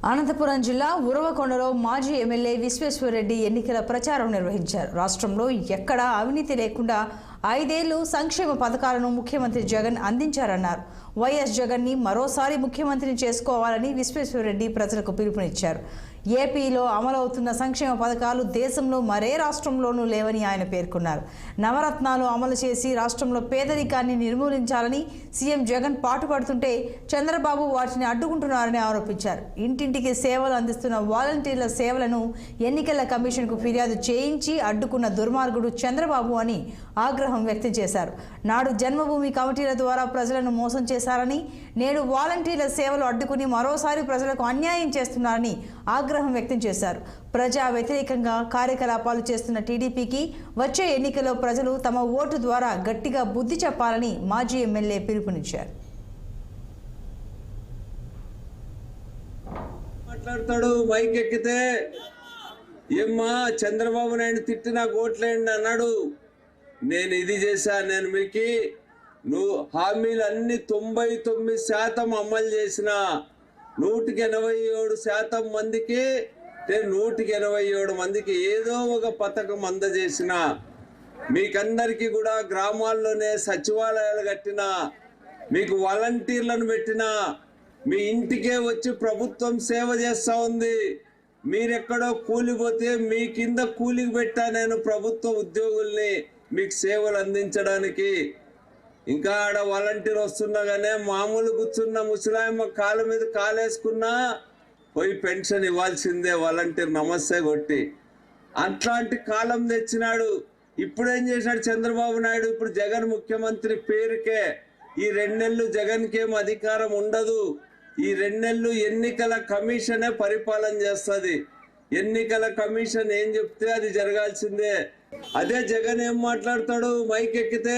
అనంతపురం జిల్లా ఉరవకొండలో మాజీ ఎమ్మెల్యే విశ్వేశ్వరరెడ్డి ఎన్నికల ప్రచారం నిర్వహించారు. రాష్ట్రంలో ఎక్కడా అవినీతి లేకుండా 5 ఏళ్లు సంక్షేమ పథకాలను ముఖ్యమంత్రి జగన్ అందించారన్నారు. వైఎస్ జగన్ని మరోసారి ముఖ్యమంత్రిని చేసుకోవాలని విశ్వేశ్వరరెడ్డి ప్రజలకు పిలుపునిచ్చారు. ఏపీలో అమలవుతున్న సంక్షేమ పథకాలు దేశంలో మరే రాష్ట్రంలోనూ లేవని ఆయన పేర్కొన్నారు. నవరత్నాలు అమలు చేసి రాష్ట్రంలో పేదరికాన్ని నిర్మూలించాలని సీఎం జగన్ పాటుపడుతుంటే చంద్రబాబు వాటిని అడ్డుకుంటున్నారని ఆరోపించారు. ఇంటింటికి సేవలు అందిస్తున్న వాలంటీర్ల సేవలను ఎన్నికల కమిషన్కు ఫిర్యాదు చేయించి అడ్డుకున్న దుర్మార్గుడు చంద్రబాబు అని ఆగ్రహం వ్యక్తం చేశారు. నాడు జన్మభూమి కమిటీల ద్వారా ప్రజలను మోసం చేశారని, నేడు వాలంటీర్ల సేవలు అడ్డుకుని మరోసారి ప్రజలకు అన్యాయం చేస్తున్నారని ఆగ్రహం వ్యక్తం చేశారు. ప్రజా వ్యతిరేకంగా కార్యకలాపాలు చేస్తున్న టీడీపీకి వచ్చే ఎన్నికల్లో ప్రజలు తమ ఓటు ద్వారా గట్టిగా బుద్ధి చెప్పాలని మాజీ ఎమ్మెల్యే పిలుపునిచ్చారు. మాట్లాడతాడు మైక్ ఎక్కితే, ఏమ్మా చంద్రబాబు నాయుడు తిట్టినా ఓట్లేండి అన్నాడు. నేను ఇది చేశా, నేను మీకు నువ్వు హామీలు అన్ని 99% అమలు చేసిన, 187% మందికి 187 మందికి ఏదో ఒక పథకం అందజేసిన, మీకందరికీ కూడా గ్రామాల్లోనే సచివాలయాలు కట్టిన, మీకు వాలంటీర్లను పెట్టిన, మీ ఇంటికే వచ్చి ప్రభుత్వం సేవ చేస్తూ ఉంది. మీరెక్కడో కూలిపోతే మీ కింద కూలికి పెట్టా నేను ప్రభుత్వ ఉద్యోగుల్ని మీకు సేవలు అందించడానికి. ఇంకా ఆడ వాలంటీర్ వస్తుండగానే మామూలు కూర్చున్న ముసలాయమ్మ కాళ్ళ మీద కాలేసుకున్నా పోయి పెన్షన్ ఇవ్వాల్సిందే వాలంటీర్ నమస్తే కొట్టి. అట్లాంటి కాలం తెచ్చినాడు. ఇప్పుడేం చేశాడు చంద్రబాబు నాయుడు? ఇప్పుడు జగన్ ముఖ్యమంత్రి పేరుకే. ఈ 2 నెలలు జగన్కి ఏం అధికారం ఉండదు. ఈ 2 నెలలు ఎన్నికల కమిషనే పరిపాలన చేస్తుంది. ఎన్నికల కమిషన్ ఏం చెప్తే అది జరగాల్సిందే. అదే జగన్ ఏం మాట్లాడతాడు మైక్ ఎక్కితే,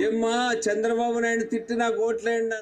ఏమ్మా చంద్రబాబు నాయుడు తిట్టినా ఓట్లేండి